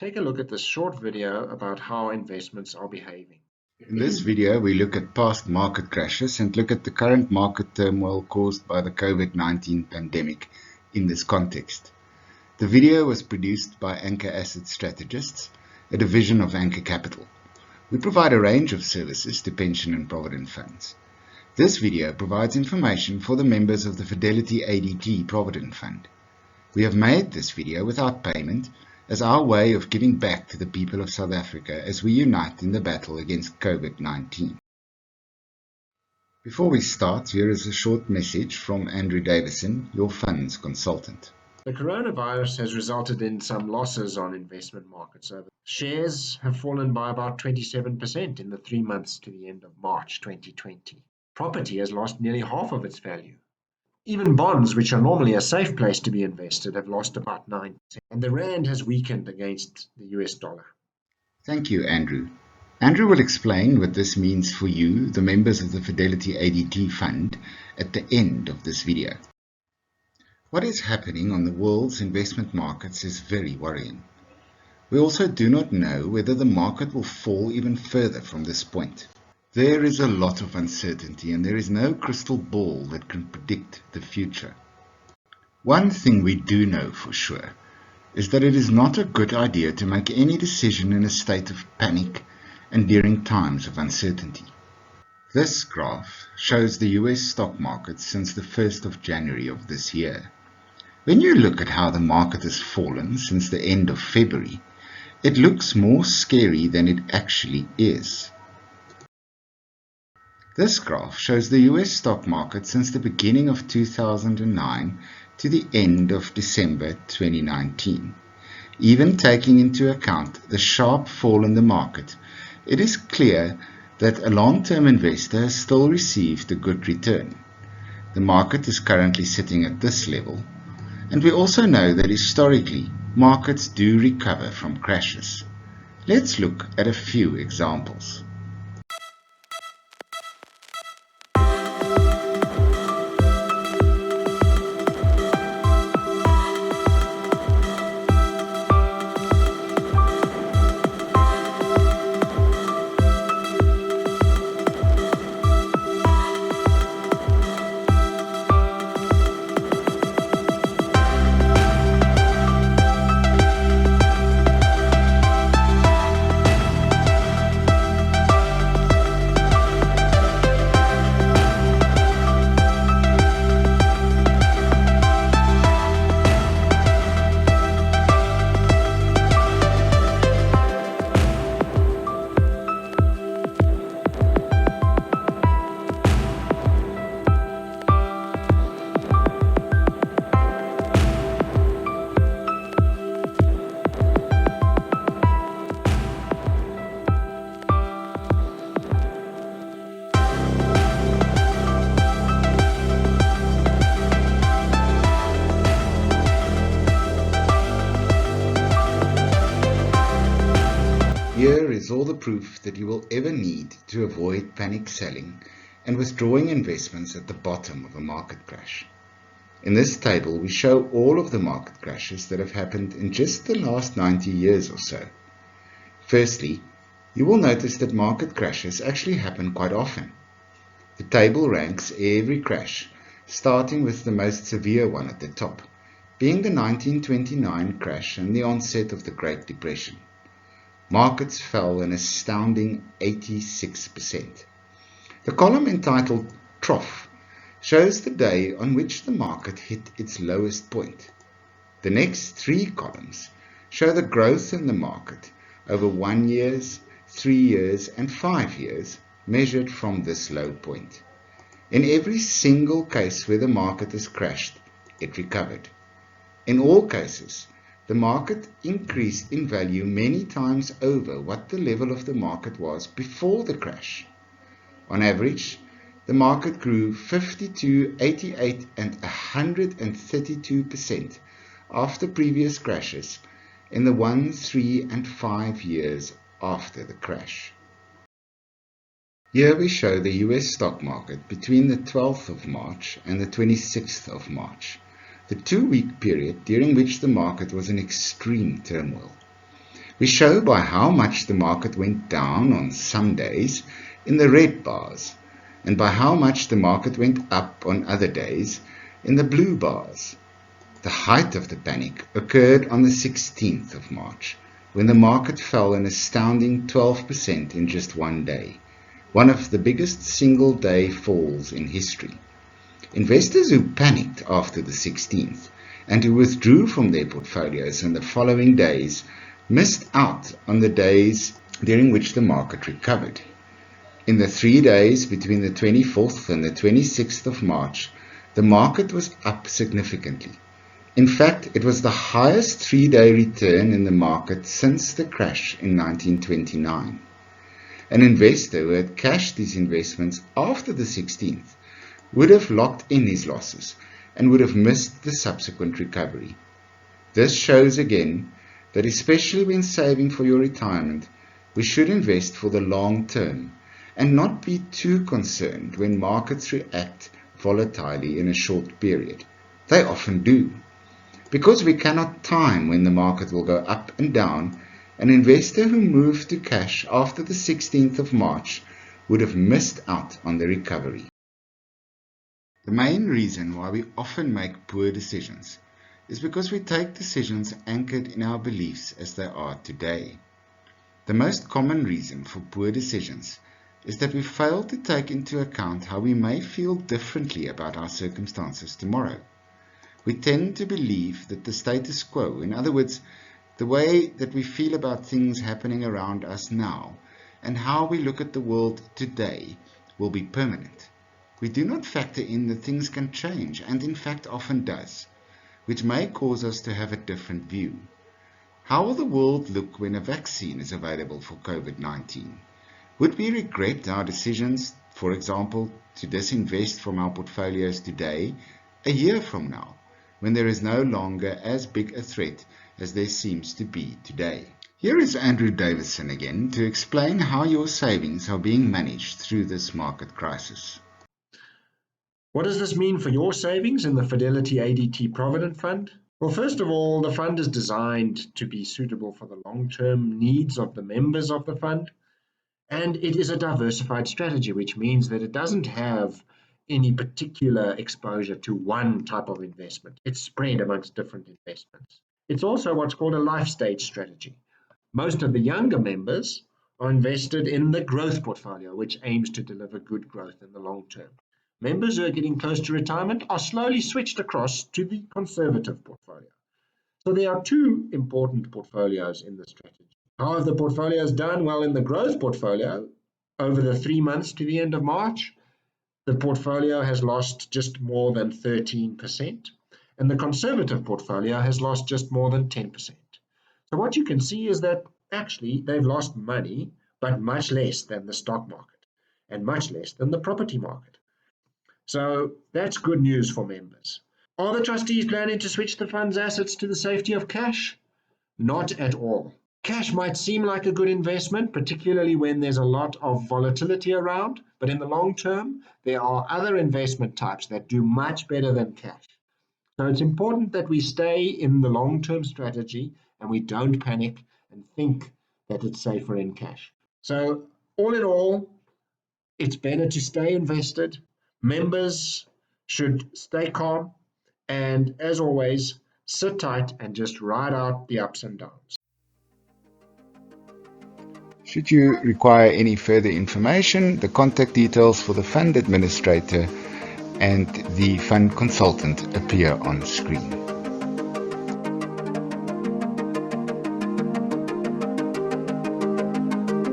Take a look at this short video about how investments are behaving. In this video, we look at past market crashes and look at the current market turmoil caused by the COVID-19 pandemic in this context. The video was produced by Anchor Asset Strategists, a division of Anchor Capital. We provide a range of services to pension and provident funds. This video provides information for the members of the Fidelity ADT Provident Fund. We have made this video without payment as our way of giving back to the people of South Africa as we unite in the battle against COVID-19. Before we start, here is a short message from Andrew Davison, your funds consultant. The coronavirus has resulted in some losses on investment markets. Shares have fallen by about 27% in the 3 months to the end of March 2020. Property has lost nearly half of its value. Even bonds, which are normally a safe place to be invested, have lost about 9%, and the rand has weakened against the US dollar. Thank you, Andrew. Andrew will explain what this means for you, the members of the Fidelity ADT Fund, at the end of this video. What is happening on the world's investment markets is very worrying. We also do not know whether the market will fall even further from this point. There is a lot of uncertainty and there is no crystal ball that can predict the future. One thing we do know for sure is that it is not a good idea to make any decision in a state of panic and during times of uncertainty. This graph shows the US stock market since the 1st of January of this year. When you look at how the market has fallen since the end of February, it looks more scary than it actually is. This graph shows the US stock market since the beginning of 2009 to the end of December 2019. Even taking into account the sharp fall in the market, it is clear that a long-term investor has still received a good return. The market is currently sitting at this level, and we also know that historically, markets do recover from crashes. Let's look at a few examples. Here is all the proof that you will ever need to avoid panic selling and withdrawing investments at the bottom of a market crash. In this table, we show all of the market crashes that have happened in just the last 90 years or so. Firstly, you will notice that market crashes actually happen quite often. The table ranks every crash, starting with the most severe one at the top, being the 1929 crash and the onset of the Great Depression. Markets fell an astounding 86%. The column entitled Trough shows the day on which the market hit its lowest point. The next three columns show the growth in the market over 1 year, 3 years, and 5 years measured from this low point. In every single case where the market has crashed, it recovered. In all cases, the market increased in value many times over what the level of the market was before the crash. On average, the market grew 52%, 88%, and 132% after previous crashes in the 1, 3, and 5 years after the crash. Here we show the US stock market between the 12th of March and the 26th of March. The 2-week period during which the market was in extreme turmoil. We show by how much the market went down on some days in the red bars, and by how much the market went up on other days in the blue bars. The height of the panic occurred on the 16th of March, when the market fell an astounding 12% in just one day, one of the biggest single-day falls in history. Investors who panicked after the 16th and who withdrew from their portfolios in the following days missed out on the days during which the market recovered. In the 3 days between the 24th and the 26th of March, the market was up significantly. In fact, it was the highest 3-day return in the market since the crash in 1929. An investor who had cashed his investments after the 16th would have locked in his losses and would have missed the subsequent recovery. This shows again that especially when saving for your retirement, we should invest for the long term and not be too concerned when markets react volatilely in a short period. They often do. Because we cannot time when the market will go up and down, an investor who moved to cash after the 16th of March would have missed out on the recovery. The main reason why we often make poor decisions is because we take decisions anchored in our beliefs as they are today. The most common reason for poor decisions is that we fail to take into account how we may feel differently about our circumstances tomorrow. We tend to believe that the status quo, in other words, the way that we feel about things happening around us now and how we look at the world today, will be permanent. We do not factor in that things can change, and in fact often does, which may cause us to have a different view. How will the world look when a vaccine is available for COVID-19? Would we regret our decisions, for example, to disinvest from our portfolios today, a year from now, when there is no longer as big a threat as there seems to be today? Here is Andrew Davison again to explain how your savings are being managed through this market crisis. What does this mean for your savings in the Fidelity ADT Provident Fund? Well, first of all, the fund is designed to be suitable for the long-term needs of the members of the fund. And it is a diversified strategy, which means that it doesn't have any particular exposure to one type of investment. It's spread amongst different investments. It's also what's called a life stage strategy. Most of the younger members are invested in the growth portfolio, which aims to deliver good growth in the long term. Members who are getting close to retirement are slowly switched across to the conservative portfolio. So there are two important portfolios in the strategy. How have the portfolios done? Well, in the growth portfolio, over the 3 months to the end of March, the portfolio has lost just more than 13%, and the conservative portfolio has lost just more than 10%. So what you can see is that actually they've lost money, but much less than the stock market and much less than the property market. So that's good news for members. Are the trustees planning to switch the fund's assets to the safety of cash? Not at all. Cash might seem like a good investment, particularly when there's a lot of volatility around, but in the long term, there are other investment types that do much better than cash. So it's important that we stay in the long-term strategy and we don't panic and think that it's safer in cash. So all in all, it's better to stay invested. Members should stay calm and, as always, sit tight and just ride out the ups and downs. Should you require any further information, the contact details for the fund administrator and the fund consultant appear on screen.